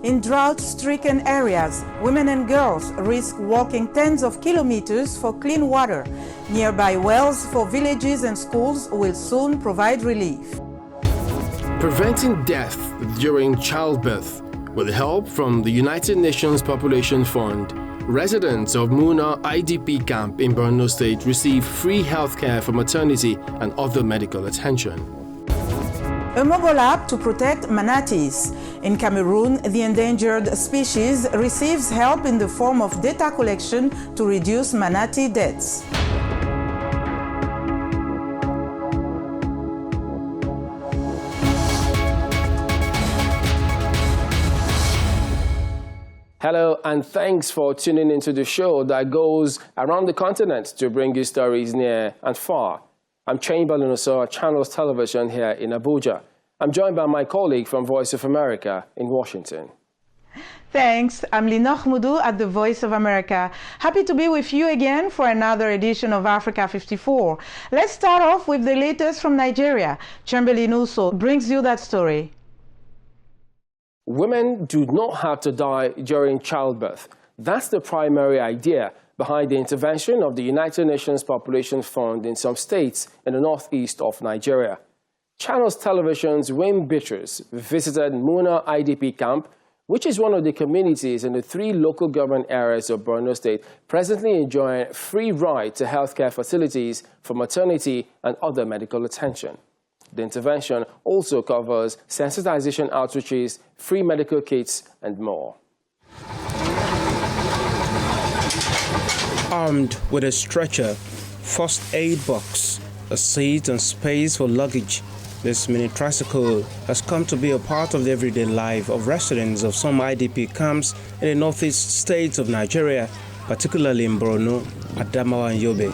In drought-stricken areas, women and girls risk walking tens of kilometers for clean water. Nearby wells for villages and schools will soon provide relief. Preventing death during childbirth. With help from the United Nations Population Fund, residents of Muna IDP camp in Borno State receive free healthcare for maternity and other medical attention. A mobile app to protect manatees. In Cameroon, the endangered species receives help in the form of data collection to reduce manatee deaths. Hello and thanks for tuning into the show that goes around the continent to bring you stories near and far. I'm Chamberlain Oso, Channels Television here in Abuja. I'm joined by my colleague from Voice of America in Washington. Thanks. I'm Linoch Mudu at the Voice of America. Happy to be with you again for another edition of Africa 54. Let's start off with the latest from Nigeria. Chamberlain Oso brings you that story. Women do not have to die during childbirth. That's the primary idea behind the intervention of the United Nations Population Fund in some states in the northeast of Nigeria. Channels Television's Wim Bitters visited Muna IDP camp, which is one of the communities in the 3 local government areas of Borno State presently enjoying free ride to healthcare facilities for maternity and other medical attention. The intervention also covers sensitization outreaches, free medical kits, and more. Armed with a stretcher, first aid box, a seat and space for luggage, this mini tricycle has come to be a part of the everyday life of residents of some IDP camps in the northeast states of Nigeria, particularly in Borno, Adamawa and Yobe.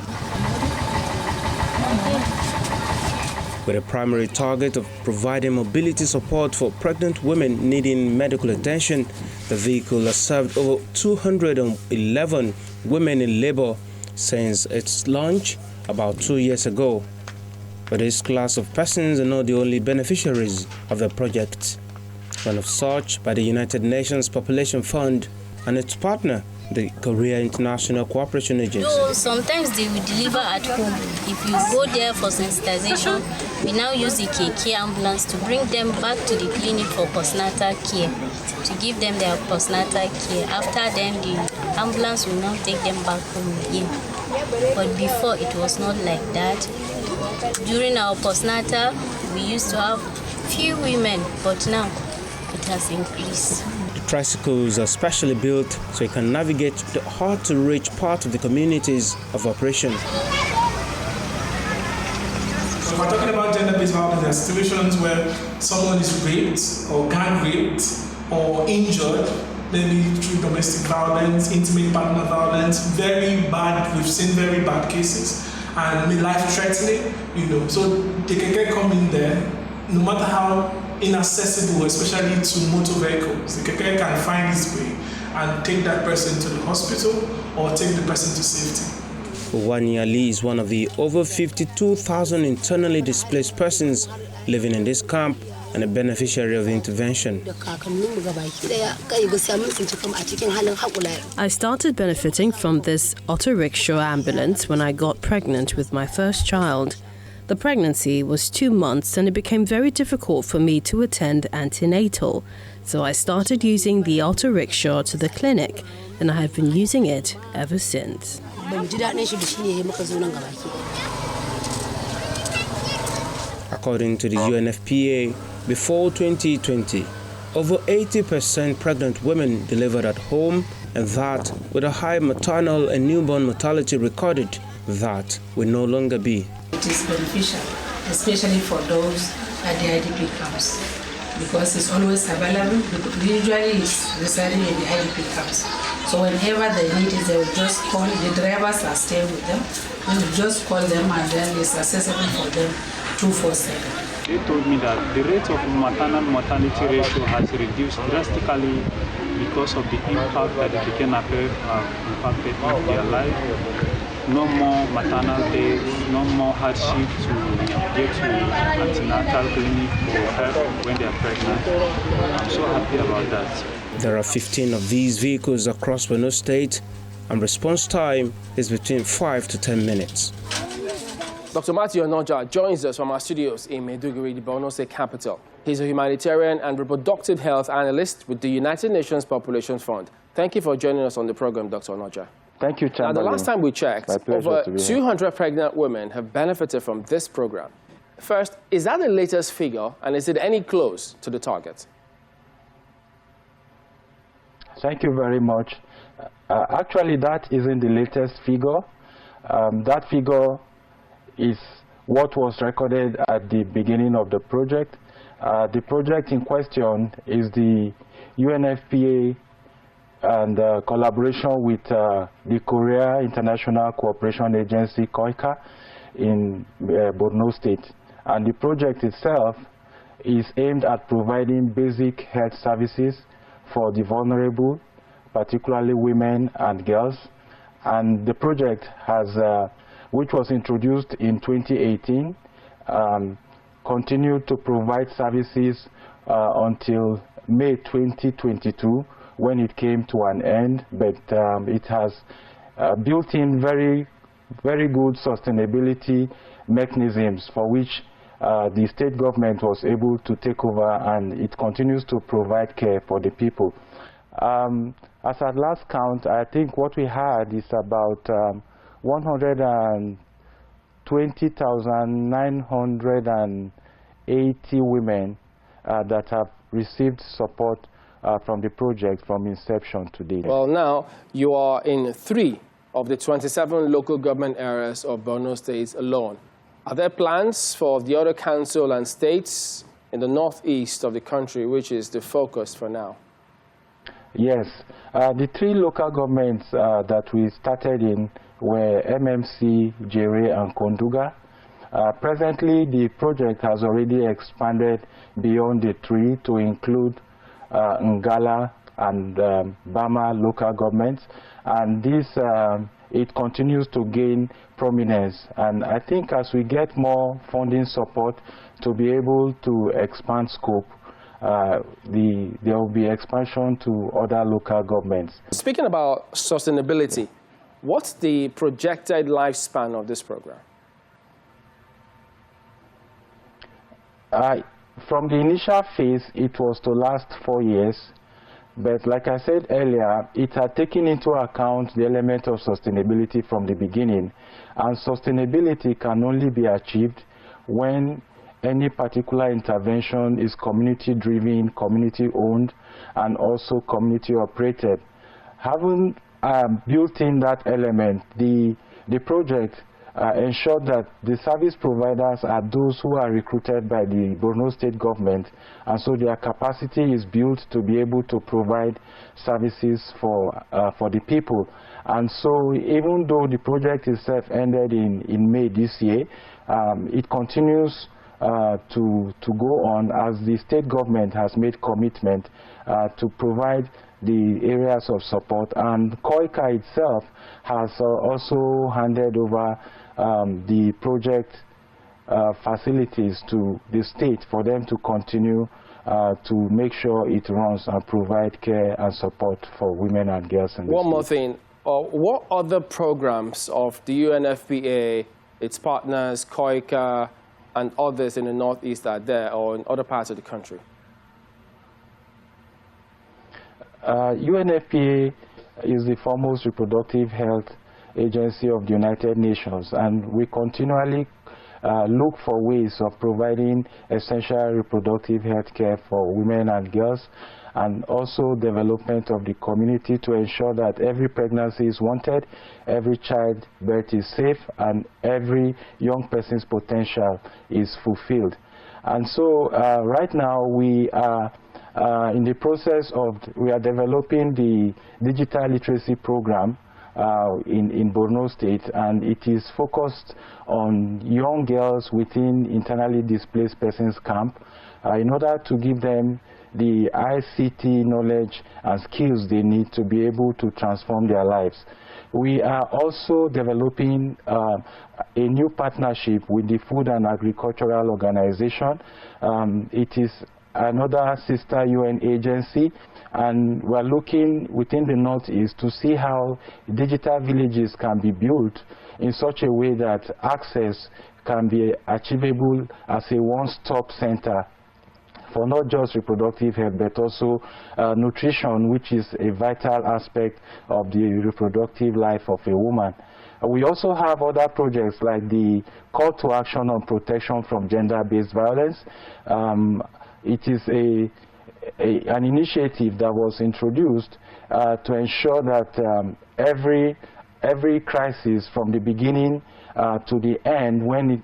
With a primary target of providing mobility support for pregnant women needing medical attention, the vehicle has served over 211 women in labor since its launch about 2 years ago. But this class of persons are not the only beneficiaries of the project. One of such by the United Nations Population Fund and its partner, the Korea International Cooperation Agency. No, sometimes they will deliver at home. If you go there for sensitization, we now use the KK ambulance to bring them back to the clinic for postnatal care, to give them their postnatal care. After then, the ambulance will now take them back home again. But before, it was not like that. During our postnatal, we used to have few women, but now it has increased. Tricycles are specially built so you can navigate the hard-to-reach part of the communities of operation. So we're talking about gender-based violence. There are situations where someone is raped or gang raped or injured, maybe through domestic violence, intimate partner violence, very bad. We've seen very bad cases and life-threatening. So they can come in there, no matter how inaccessible, especially to motor vehicles. The KK can find its way and take that person to the hospital or take the person to safety. Wanyali is one of the over 52,000 internally displaced persons living in this camp and a beneficiary of the intervention. I started benefiting from this auto rickshaw ambulance when I got pregnant with my first child. The pregnancy was 2 months and it became very difficult for me to attend antenatal. So I started using the auto rickshaw to the clinic and I have been using it ever since. According to the UNFPA, before 2020, over 80% pregnant women delivered at home, and that with a high maternal and newborn mortality recorded, that will no longer be. It is beneficial, especially for those at the IDP camps, because it's always available. Usually it's residing in the IDP camps. So whenever they need it, they will just call. The drivers are staying with them. They will just call them and then it's accessible for them 247. They told me that the rate of maternal mortality ratio has reduced drastically because of the impact that the Kenya have impacted on their life. no more maternal days, no more hardship to get to antenatal clinic or help when they are pregnant. I'm so happy about that. There are 15 of these vehicles across Borno State, and response time is between 5 to 10 minutes. Dr. Matthew Onoja joins us from our studios in Maiduguri, the Borno State capital. He's a humanitarian and reproductive health analyst with the United Nations Population Fund. Thank you for joining us on the program, Dr. Onoja. Thank you, Chamberlain. Now, the last time we checked, over 200 pregnant women have benefited from this program. First, is that the latest figure, and is it any close to the target? Thank you very much. Actually, that isn't the latest figure. That figure is what was recorded at the beginning of the project. The project in question is the UNFPA and collaboration with the Korea International Cooperation Agency, KOICA, in Borno State. And the project itself is aimed at providing basic health services for the vulnerable, particularly women and girls. And the project has, which was introduced in 2018, continued to provide services until May 2022, when it came to an end. But it has built in very good sustainability mechanisms for which the state government was able to take over, and it continues to provide care for the people. As at last count, I think what we had is about 120,980 women that have received support from the project from inception to date. Well, now you are in 3 of the 27 local government areas of Borno State alone. Are there plans for the other council and states in the northeast of the country, which is the focus for now? Yes. The 3 local governments that we started in were MMC, Jere, and Konduga. Presently, the project has already expanded beyond the 3 to include Ngala and Bama local governments, and this it continues to gain prominence. And I think as we get more funding support to be able to expand scope, there will be expansion to other local governments. Speaking about sustainability, what's the projected lifespan of this program? From the initial phase, it was to last 4 years. But like I said earlier, it had taken into account the element of sustainability from the beginning. And sustainability can only be achieved when any particular intervention is community-driven, community-owned, and also community-operated. Having built in that element, the project ensured that the service providers are those who are recruited by the Borno State government, and so their capacity is built to be able to provide services for the people. And so even though the project itself ended in May this year, it continues to go on, as the state government has made commitment to provide the areas of support, and KOICA itself has also handed over the project facilities to the state for them to continue to make sure it runs and provide care and support for women and girls in the state. One more thing, what other programs of the UNFPA, its partners, KOICA, and others in the northeast are there, or in other parts of the country? UNFPA is the foremost reproductive health agency of the United Nations, and we continually look for ways of providing essential reproductive health care for women and girls, and also development of the community to ensure that every pregnancy is wanted, every childbirth is safe, and every young person's potential is fulfilled. And so right now we are in the process of, we are developing the digital literacy program in Borno State, and it is focused on young girls within internally displaced persons camp in order to give them the ICT knowledge and skills they need to be able to transform their lives. We are also developing a new partnership with the Food and Agricultural Organization. It is another sister UN agency, and we're looking within the Northeast to see how digital villages can be built in such a way that access can be achievable as a one-stop center for not just reproductive health, but also nutrition, which is a vital aspect of the reproductive life of a woman. We also have other projects like the Call to Action on Protection from Gender-Based Violence. It is an initiative that was introduced to ensure that every crisis from the beginning to the end, when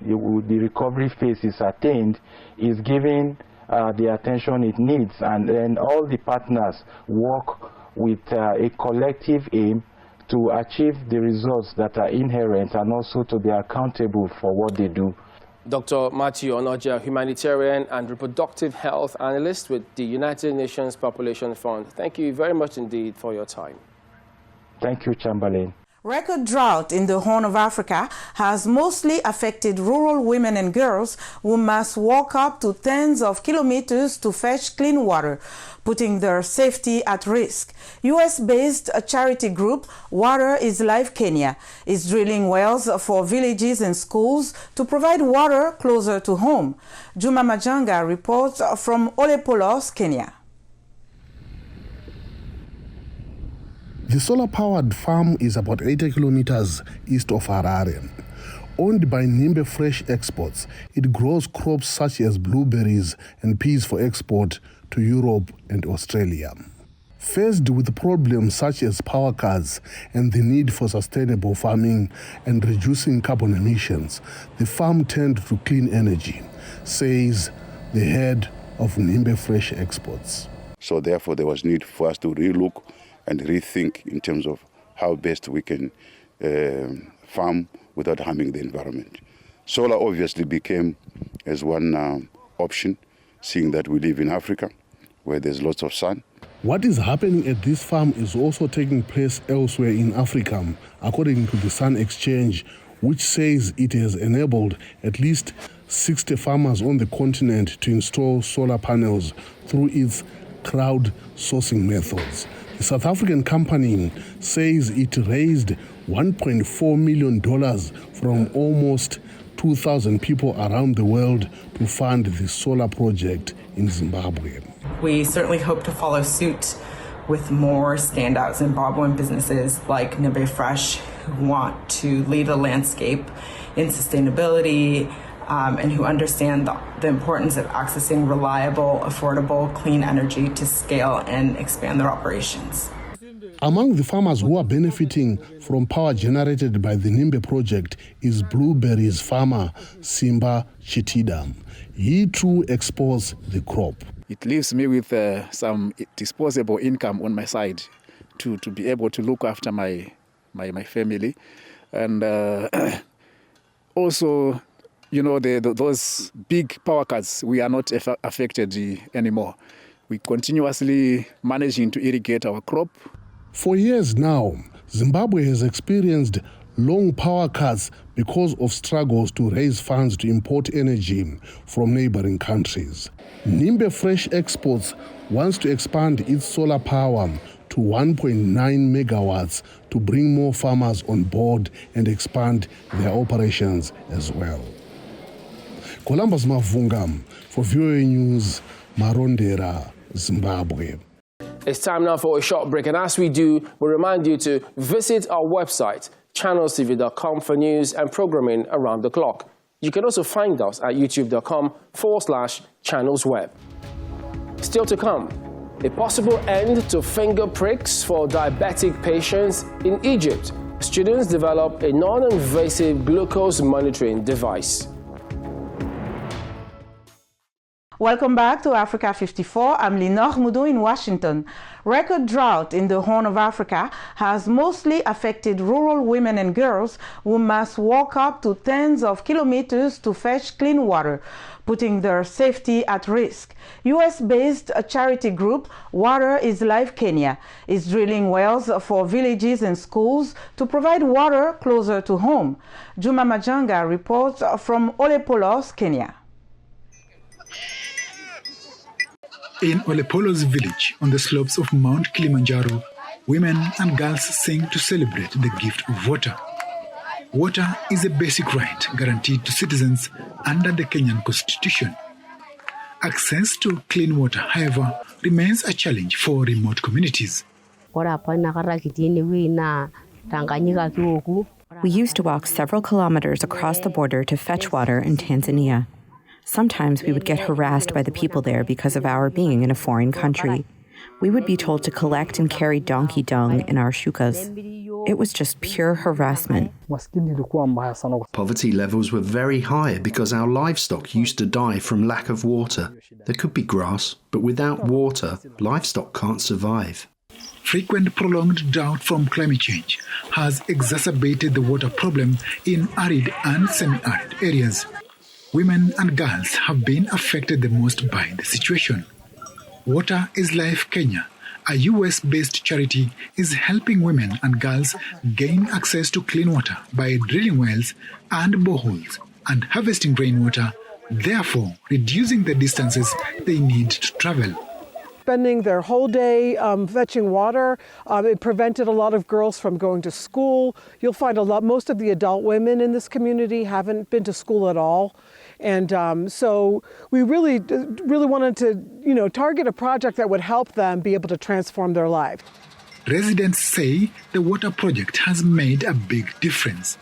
the recovery phase is attained, is given the attention it needs, and then all the partners work with a collective aim to achieve the results that are inherent and also to be accountable for what they do. Dr. Matthew Onoja, humanitarian and reproductive health analyst with the United Nations Population Fund. Thank you very much indeed for your time. Thank you, Chamberlain. Record drought in the Horn of Africa has mostly affected rural women and girls who must walk up to tens of kilometers to fetch clean water, putting their safety at risk. US-based charity group Water is Life Kenya is drilling wells for villages and schools to provide water closer to home. Juma Majanga reports from Olepolos, Kenya. The solar-powered farm is about 80 kilometers east of Harare. Owned by Nimbe Fresh Exports, it grows crops such as blueberries and peas for export to Europe and Australia. Faced with problems such as power cuts and the need for sustainable farming and reducing carbon emissions, the farm turned to clean energy, says the head of Nimbe Fresh Exports. So therefore there was need for us to relook and rethink in terms of how best we can farm without harming the environment. Solar obviously became as one option, seeing that we live in Africa, where there's lots of sun. What is happening at this farm is also taking place elsewhere in Africa, according to the Sun Exchange, which says it has enabled at least 60 farmers on the continent to install solar panels through its crowdsourcing methods. The South African company says it raised $1.4 million from almost 2,000 people around the world to fund the solar project in Zimbabwe. We certainly hope to follow suit with more standout Zimbabwean businesses like Nimbe Fresh, who want to lead the landscape in sustainability and who understand the importance of accessing reliable, affordable, clean energy to scale and expand their operations. Among the farmers who are benefiting from power generated by the Nimbe project is blueberries farmer Simba Chitida. He too exports the crop. It leaves me with some disposable income on my side to be able to look after my family. And also, you know, those big power cuts, we are not affected anymore. We continuously managing to irrigate our crop. For years now, Zimbabwe has experienced long power cuts because of struggles to raise funds to import energy from neighboring countries. Nimbe Fresh Exports wants to expand its solar power to 1.9 megawatts to bring more farmers on board and expand their operations as well. Columbus Mavunga for VOA News, Marondera, Zimbabwe. It's time now for a short break, and as we do, we remind you to visit our website, channelstv.com, for news and programming around the clock. You can also find us at youtube.com/channelsweb. Still to come, a possible end to finger pricks for diabetic patients in Egypt. Students develop a non-invasive glucose monitoring device. Welcome back to Africa 54. I'm Linor Mudu in Washington. Record drought in the Horn of Africa has mostly affected rural women and girls who must walk up to tens of kilometers to fetch clean water, putting their safety at risk. US-based charity group Water is Life Kenya is drilling wells for villages and schools to provide water closer to home. Juma Majanga reports from Olepolos, Kenya. In Olepolos village on the slopes of Mount Kilimanjaro, women and girls sing to celebrate the gift of water. Water is a basic right guaranteed to citizens under the Kenyan Constitution. Access to clean water, however, remains a challenge for remote communities. We used to walk several kilometers across the border to fetch water in Tanzania. Sometimes we would get harassed by the people there because of our being in a foreign country. We would be told to collect and carry donkey dung in our shukas. It was just pure harassment. Poverty levels were very high because our livestock used to die from lack of water. There could be grass, but without water, livestock can't survive. Frequent prolonged drought from climate change has exacerbated the water problem in arid and semi-arid areas. Women and girls have been affected the most by the situation. Water is Life Kenya, a US-based charity, is helping women and girls gain access to clean water by drilling wells and boreholes and harvesting rainwater, therefore reducing the distances they need to travel. Spending their whole day fetching water. It prevented a lot of girls from going to school. You'll find most of the adult women in this community haven't been to school at all. And so we really wanted to, target a project that would help them be able to transform their life. Residents say the water project has made a big difference.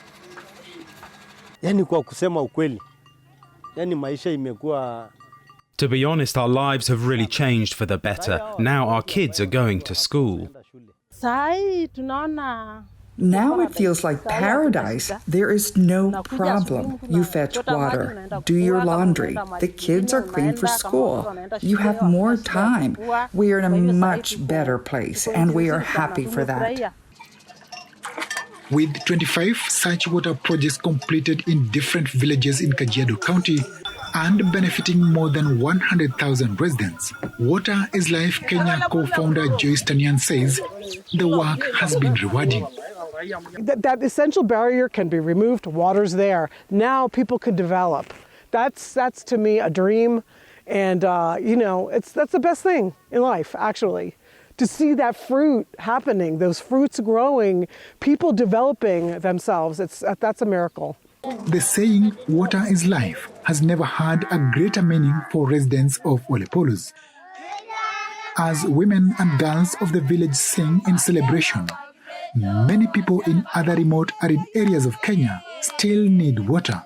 To be honest, our lives have really changed for the better. Now our kids are going to school. Now it feels like paradise. There is no problem. You fetch water, do your laundry. The kids are clean for school. You have more time. We are in a much better place, and we are happy for that. With 25 such water projects completed in different villages in Kajiado County and benefiting more than 100,000 residents, Water is Life Kenya co-founder Joyce Tanian says the work has been rewarding. That essential barrier can be removed. Water's there. Now people can develop. That's to me a dream, and that's the best thing in life, actually. To see that fruit happening, those fruits growing, people developing themselves. That's a miracle. The saying "water is life" has never had a greater meaning for residents of Olepolos. As women and girls of the village sing in celebration, many people in other remote arid areas of Kenya still need water.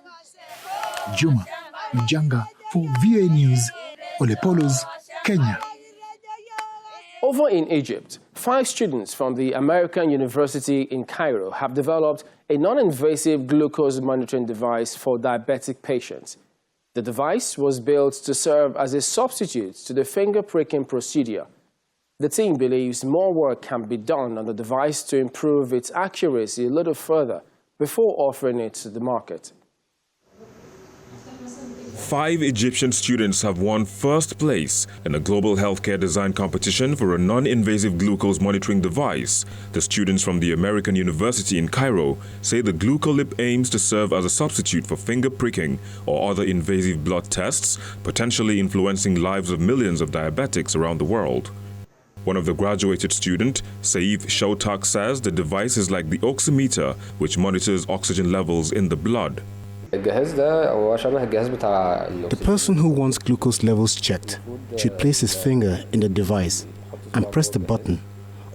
Juma Mjanga for VOA News, Olepolos, Kenya. Over in Egypt, 5 students from the American University in Cairo have developed a non-invasive glucose monitoring device for diabetic patients. The device was built to serve as a substitute to the finger pricking procedure. The team believes more work can be done on the device to improve its accuracy a little further before offering it to the market. 5 Egyptian students have won first place in a global healthcare design competition for a non-invasive glucose monitoring device. The students from the American University in Cairo say the GlucoLip aims to serve as a substitute for finger pricking or other invasive blood tests, potentially influencing lives of millions of diabetics around the world. One of the graduated students, Saif Shautak, says the device is like the oximeter, which monitors oxygen levels in the blood. The person who wants glucose levels checked should place his finger in the device and press the button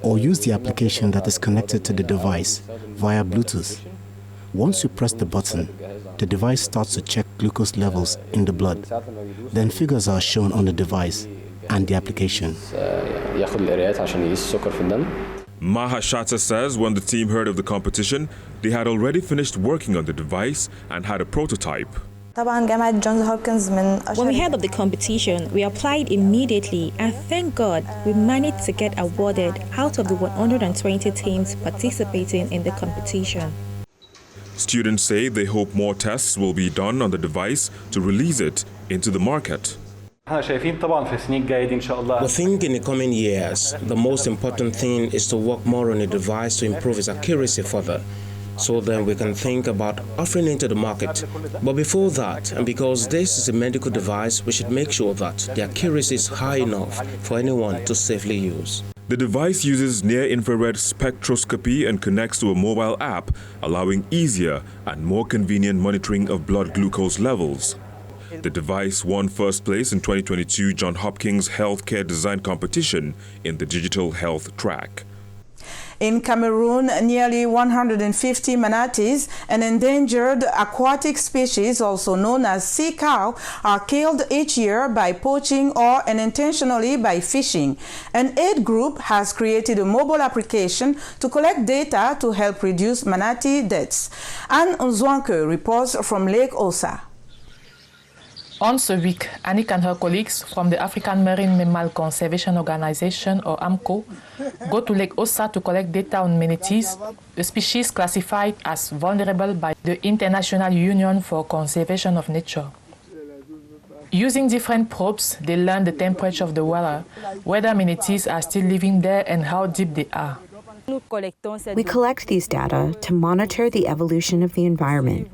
or use the application that is connected to the device via Bluetooth. Once you press the button, the device starts to check glucose levels in the blood. Then figures are shown on the device and the application. Maha Shatta says when the team heard of the competition, they had already finished working on the device and had a prototype. When we heard of the competition, we applied immediately, and thank God we managed to get awarded out of the 120 teams participating in the competition. Students say they hope more tests will be done on the device to release it into the market. We think in the coming years, the most important thing is to work more on the device to improve its accuracy further, so then we can think about offering it to the market. But before that, and because this is a medical device, we should make sure that the accuracy is high enough for anyone to safely use. The device uses near-infrared spectroscopy and connects to a mobile app, allowing easier and more convenient monitoring of blood glucose levels. The device won first place in 2022 Johns Hopkins Healthcare Design Competition in the digital health track. In Cameroon, nearly 150 manatees, an endangered aquatic species also known as sea cow, are killed each year by poaching or unintentionally by fishing. An aid group has created a mobile application to collect data to help reduce manatee deaths. Anne Nzwanke reports from Lake Osa. Once a week, Annick and her colleagues from the African Marine Mammal Conservation Organization, or AMCO, go to Lake Osa to collect data on manatees, a species classified as vulnerable by the International Union for Conservation of Nature. Using different probes, they learn the temperature of the water, whether manatees are still living there and how deep they are. We collect these data to monitor the evolution of the environment,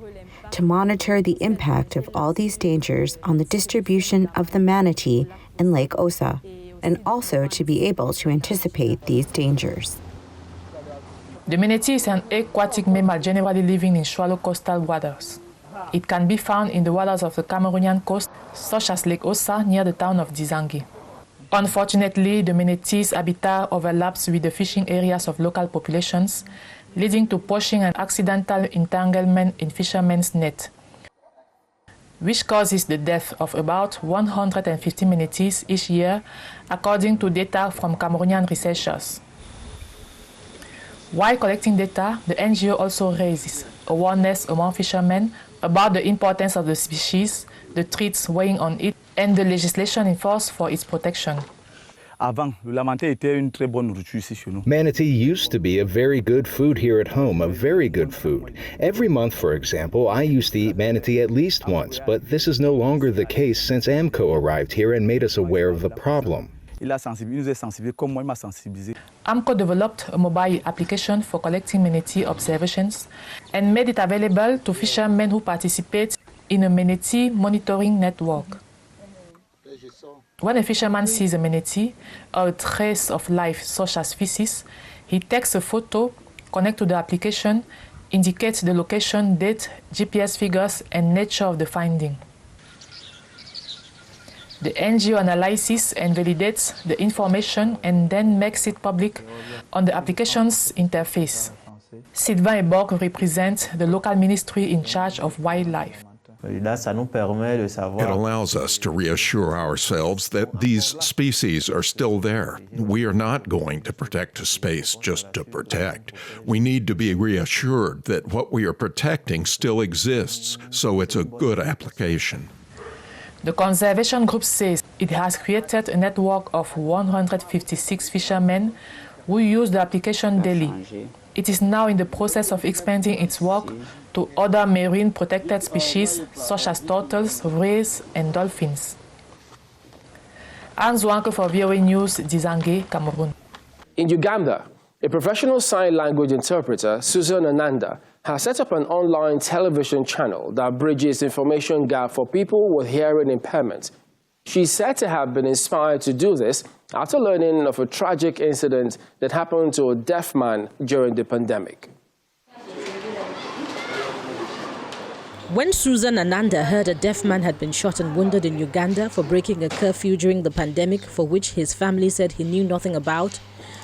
to monitor the impact of all these dangers on the distribution of the manatee in Lake Osa, and also to be able to anticipate these dangers. The manatee is an aquatic mammal generally living in shallow coastal waters. It can be found in the waters of the Cameroonian coast, such as Lake Osa near the town of Dizangi. Unfortunately, the manatee's habitat overlaps with the fishing areas of local populations, leading to poaching and accidental entanglement in fishermen's net, which causes the death of about 150 manatees each year, according to data from Cameroonian researchers. While collecting data, the NGO also raises awareness among fishermen about the importance of the species, the threats weighing on it, and the legislation in force for its protection. Manatee used to be a very good food here at home, a very good food. Every month, for example, I used to eat manatee at least once, but this is no longer the case since AMCO arrived here and made us aware of the problem. AMCO developed a mobile application for collecting manatee observations and made it available to fishermen who participate in a manatee monitoring network. When a fisherman sees a manatee or a trace of life such as feces, he takes a photo, connects to the application, indicates the location, date, GPS figures, and nature of the finding. The NGO analyzes and validates the information and then makes it public on the application's interface. Sylvain Eborg represents the local ministry in charge of wildlife. It allows us to reassure ourselves that these species are still there. We are not going to protect a space just to protect. We need to be reassured that what we are protecting still exists, so it's a good application. The conservation group says it has created a network of 156 fishermen who use the application daily. It is now in the process of expanding its work to other marine protected species such as turtles, rays, and dolphins. Anne Nzwanke for VOA News, Dizangi, Cameroon. In Uganda, a professional sign language interpreter, Susan Ananda, has set up an online television channel that bridges information gap for people with hearing impairment. She's said to have been inspired to do this after learning of a tragic incident that happened to a deaf man during the pandemic. When Susan Ananda heard a deaf man had been shot and wounded in Uganda for breaking a curfew during the pandemic for which his family said he knew nothing about,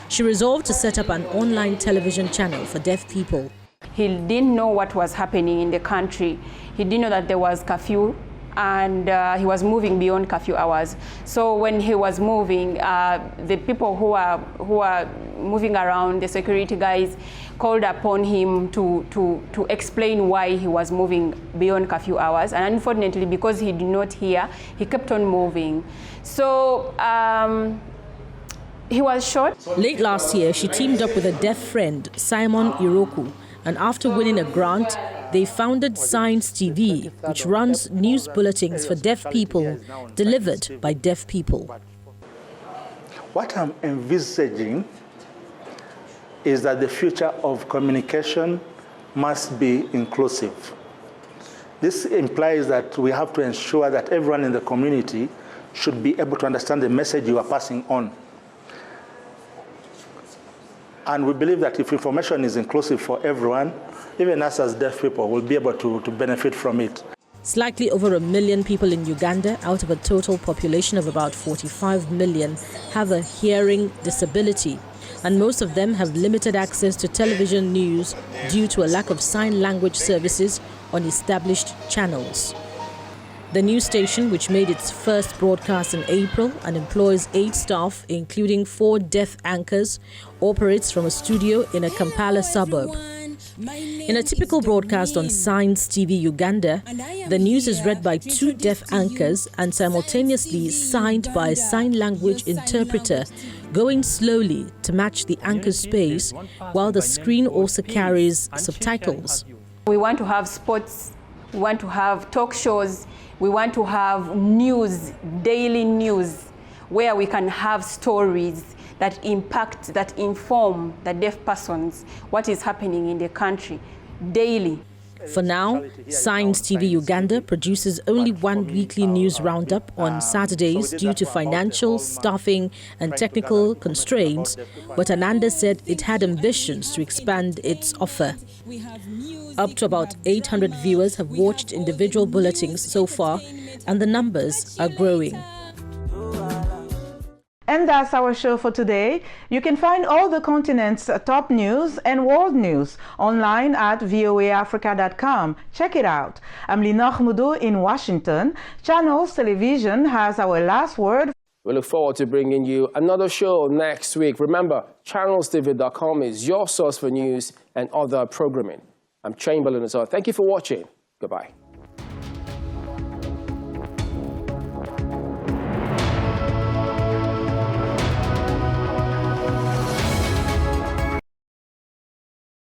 she resolved to set up an online television channel for deaf people. He didn't know what was happening in the country. He didn't know that there was curfew and he was moving beyond curfew hours. So when he was moving, the people who are moving around, the security guys, called upon him to explain why he was moving beyond curfew hours. And unfortunately, because he did not hear, he kept on moving. So he was shot. Late last year, she teamed up with a deaf friend, Simon Iroku, and after winning a grant, they founded Science TV, which runs news bulletins for deaf people, delivered by deaf people. What I'm envisaging is that the future of communication must be inclusive. This implies that we have to ensure that everyone in the community should be able to understand the message you are passing on. And we believe that if information is inclusive for everyone, even us as deaf people will be able to benefit from it. Slightly over 1 million people in Uganda, out of a total population of about 45 million, have a hearing disability. And most of them have limited access to television news due to a lack of sign language services on established channels. The news station, which made its first broadcast in April and employs 8 staff, including 4 deaf anchors, operates from a studio in a Kampala suburb. In a typical broadcast on Science TV Uganda, the news is read by 2 deaf anchors and simultaneously signed by a sign language interpreter, going slowly to match the anchor's pace, while the screen also carries subtitles. We want to have sports, we want to have talk shows, we want to have news, daily news, where we can have stories that impact, that inform the deaf persons what is happening in the country daily. For now, Science TV Uganda produces only 1 weekly news roundup on Saturdays due to financial, staffing and technical constraints, but Ananda said it had ambitions to expand its offer. Up to about 800 viewers have watched individual bulletins so far, and the numbers are growing. And that's our show for today. You can find all the continent's top news and world news online at voaafrica.com. Check it out. I'm Linor Moudou in Washington. Channels Television has our last word. We look forward to bringing you another show next week. Remember, channelstv.com is your source for news and other programming. I'm Chamberlain as well. Thank you for watching. Goodbye.